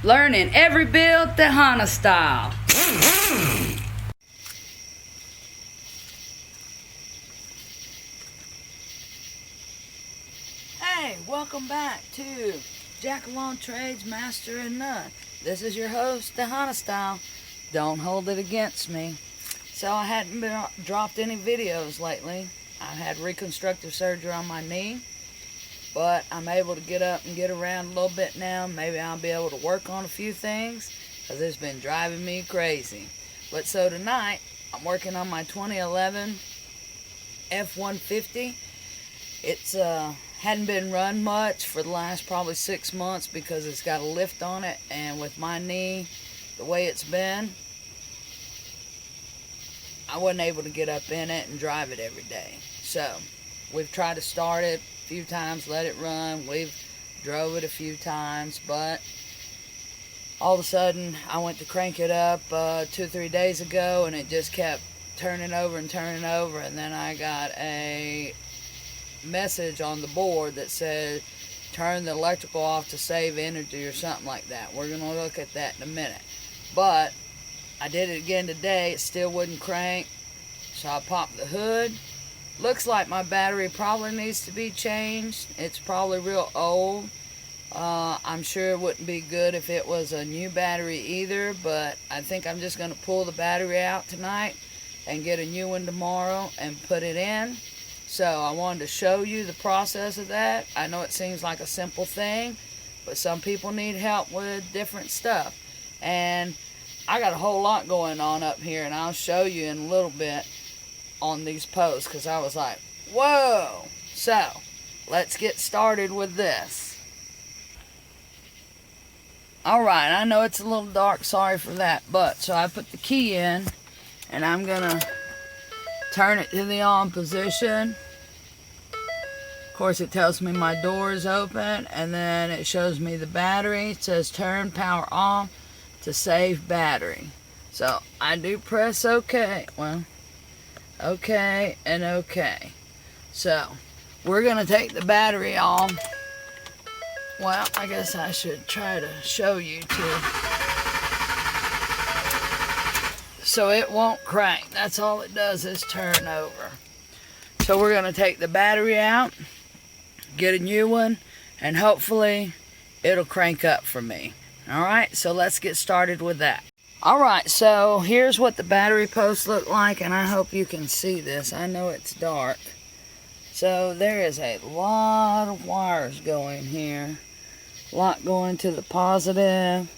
Learning every build Tejana style. Hey, welcome back to Jack of all trades, master and none. This is your host, Tejana style. Don't hold it against me. So I hadn't been dropped any videos lately. I've had reconstructive surgery on my knee, but I'm able to get up and get around a little bit now. Maybe I'll be able to work on a few things, because it's been driving me crazy. But so tonight, I'm working on my 2011 F-150. It's hadn't been run much for the last probably 6 months because it's got a lift on it, and with my knee the way it's been, I wasn't able to get up in it and drive it every day. So we've tried to start it a few times, let it run. We've drove it a few times, but all of a sudden I went to crank it up 2 or 3 days ago, and it just kept turning over, and then I got a message on the board that said turn the electrical off to save energy or something like that. We're gonna look at that in a minute. But I did it again today. It still wouldn't crank, so I popped the hood. Looks like my battery probably needs to be changed. It's probably real old. I'm sure it wouldn't be good if it was a new battery either, but I think I'm just gonna pull the battery out tonight and get a new one tomorrow and put it in. So I wanted to show you the process of that. I know it seems like a simple thing, but some people need help with different stuff. And I got a whole lot going on up here, and I'll show you in a little bit on these posts, because I was like, whoa. So let's get started with this. Alright, I know it's a little dark, sorry for that, but so I put the key in, and I'm gonna turn it to the on position. Of course, it tells me my door is open, and then it shows me the battery. It says turn power off to save battery. So I do press OK. Well, OK and OK. So we're gonna take the battery off. Well, I guess I should try to show you too. So it won't crank. That's all it does is turn over. So we're going to take the battery out, get a new one, and hopefully it'll crank up for me. Alright, so let's get started with that. Alright, so here's what the battery posts look like, and I hope you can see this. I know it's dark. So there is a lot of wires going here. A lot going to the positive,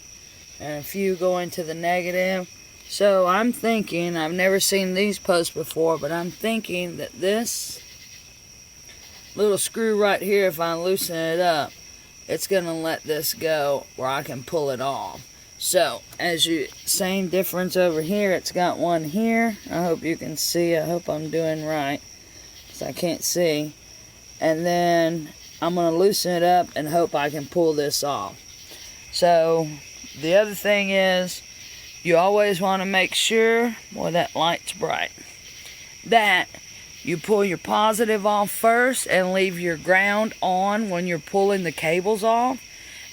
and a few going to the negative. So I'm thinking, I've never seen these posts before, but I'm thinking that this little screw right here, if I loosen it up, it's going to let this go where I can pull it off. So, as you, same difference over here, it's got one here. I hope you can see, I hope I'm doing right, because I can't see. And then I'm going to loosen it up and hope I can pull this off. So, the other thing is, you always want to make sure, boy, that light's bright, that you pull your positive off first and leave your ground on when you're pulling the cables off.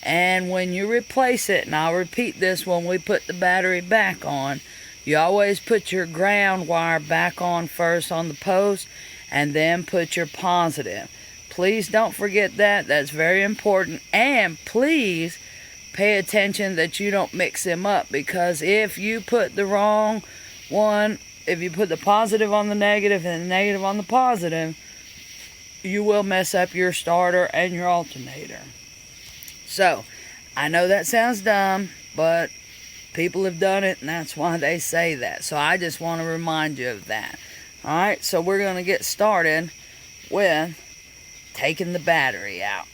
And when you replace it, and I'll repeat this when we put the battery back on, you always put your ground wire back on first on the post, and then put your positive. Please don't forget that. That's very important. And please pay attention that you don't mix them up, because if you put the wrong one, if you put the positive on the negative and the negative on the positive, you will mess up your starter and your alternator. So, I know that sounds dumb, but people have done it, and that's why they say that. So I just want to remind you of that. Alright, so we're going to get started with taking the battery out.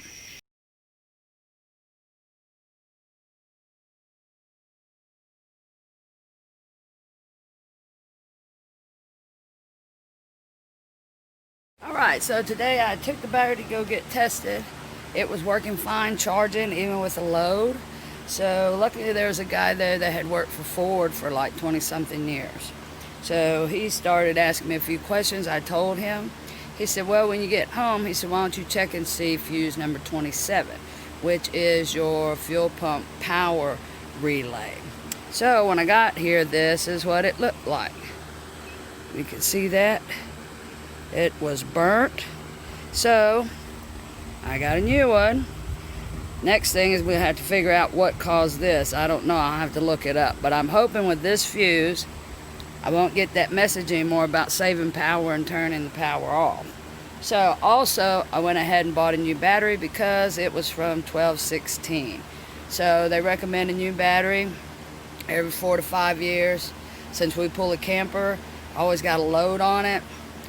Alright, so today I took the battery to go get tested. It was working fine, charging even with a load. So luckily there was a guy there that had worked for Ford for like 20-something years. So he started asking me a few questions. I told him. He said, well, when you get home, he said, why don't you check and see fuse number 27. which is your fuel pump power relay. So when I got here, this is what it looked like. You can see that it was burnt. So I got a new one. Next thing is we have to figure out what caused this. I don't know, I'll have to look it up. But I'm hoping with this fuse, I won't get that message anymore about saving power and turning the power off. So also, I went ahead and bought a new battery because it was from 1216. So they recommend a new battery every 4 to 5 years. Since we pull a camper, always got a load on it.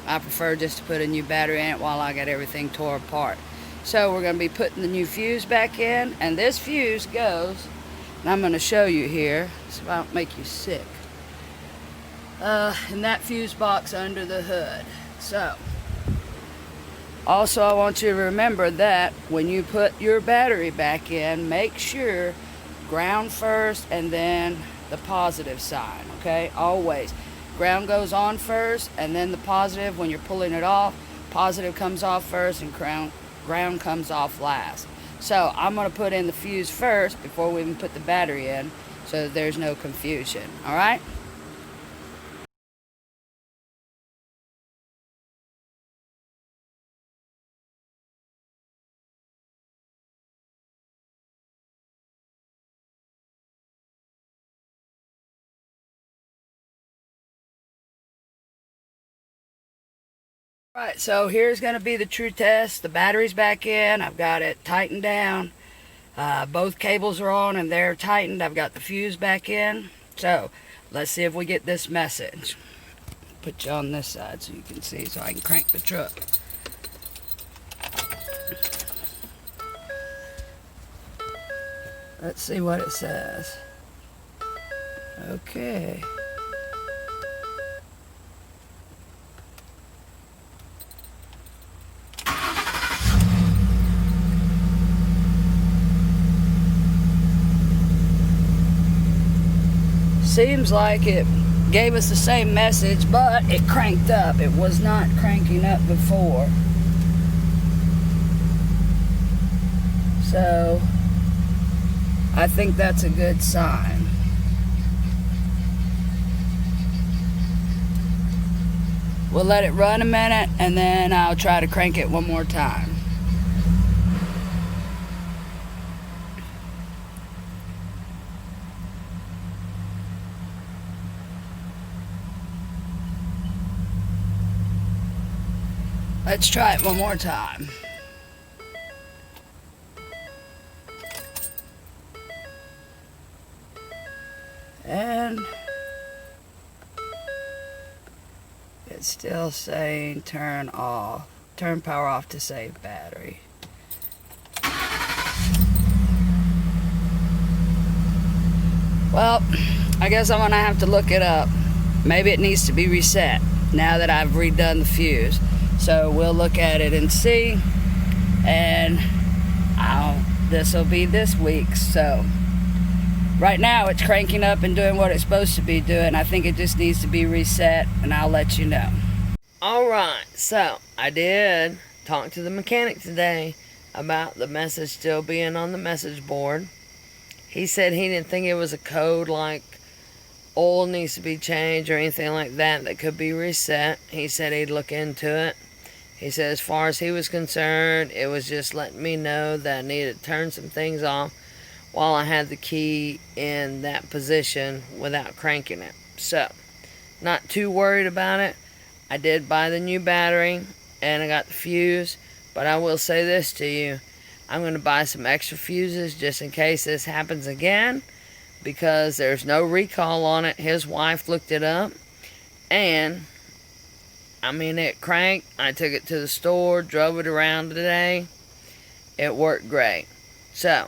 I prefer just to put a new battery in it while I get everything tore apart. So we're going to be putting the new fuse back in, and this fuse goes, and I'm going to show you here, so I don't make you sick, in that fuse box under the hood. So, also I want you to remember that when you put your battery back in, make sure ground first and then the positive sign, okay? Always. Ground goes on first, and then the positive, when you're pulling it off, positive comes off first and ground comes off last. So I'm going to put in the fuse first before we even put the battery in, so that there's no confusion. All right? Right, so here's going to be the true test. The battery's back in. I've got it tightened down. Both cables are on and they're tightened. I've got the fuse back in. So let's see if we get this message. Put you on this side so you can see, so I can crank the truck. Let's see what it says. Okay. Seems like it gave us the same message, but it cranked up. It was not cranking up before. So I think that's a good sign. We'll let it run a minute and then I'll try to crank it one more time. Let's try it one more time. And it's still saying turn off. Turn power off to save battery. Well, I guess I'm gonna have to look it up. Maybe it needs to be reset now that I've redone the fuse. So we'll look at it and see, and this will be this week's. So right now it's cranking up and doing what it's supposed to be doing. I think it just needs to be reset, and I'll let you know. Alright, so I did talk to the mechanic today about the message still being on the message board. He said he didn't think it was a code like oil needs to be changed or anything like that that could be reset. He said he'd look into it. He said as far as he was concerned, it was just letting me know that I needed to turn some things off while I had the key in that position without cranking it. So, not too worried about it. I did buy the new battery and I got the fuse, but I will say this to you. I'm going to buy some extra fuses just in case this happens again, because there's no recall on it. His wife looked it up, and I mean, it cranked. I took it to the store, drove it around today. It worked great. So,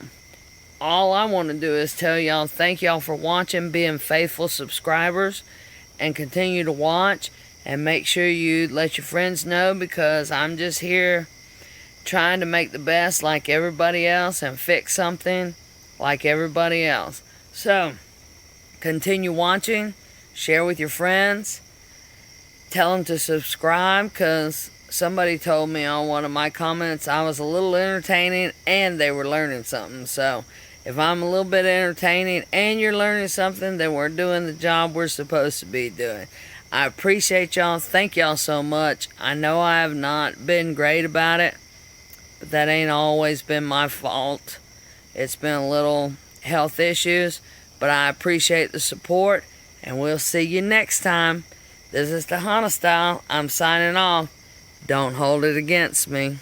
all I want to do is tell y'all, thank y'all for watching, being faithful subscribers, and continue to watch, and make sure you let your friends know, because I'm just here trying to make the best like everybody else and fix something like everybody else. So, continue watching, share with your friends, tell them to subscribe, because somebody told me on one of my comments I was a little entertaining and they were learning something. So if I'm a little bit entertaining and you're learning something, then we're doing the job we're supposed to be doing. I appreciate y'all. Thank y'all so much. I know I have not been great about it, but that ain't always been my fault. It's been a little health issues, but I appreciate the support, and we'll see you next time. This is the Hana Style. I'm signing off. Don't hold it against me.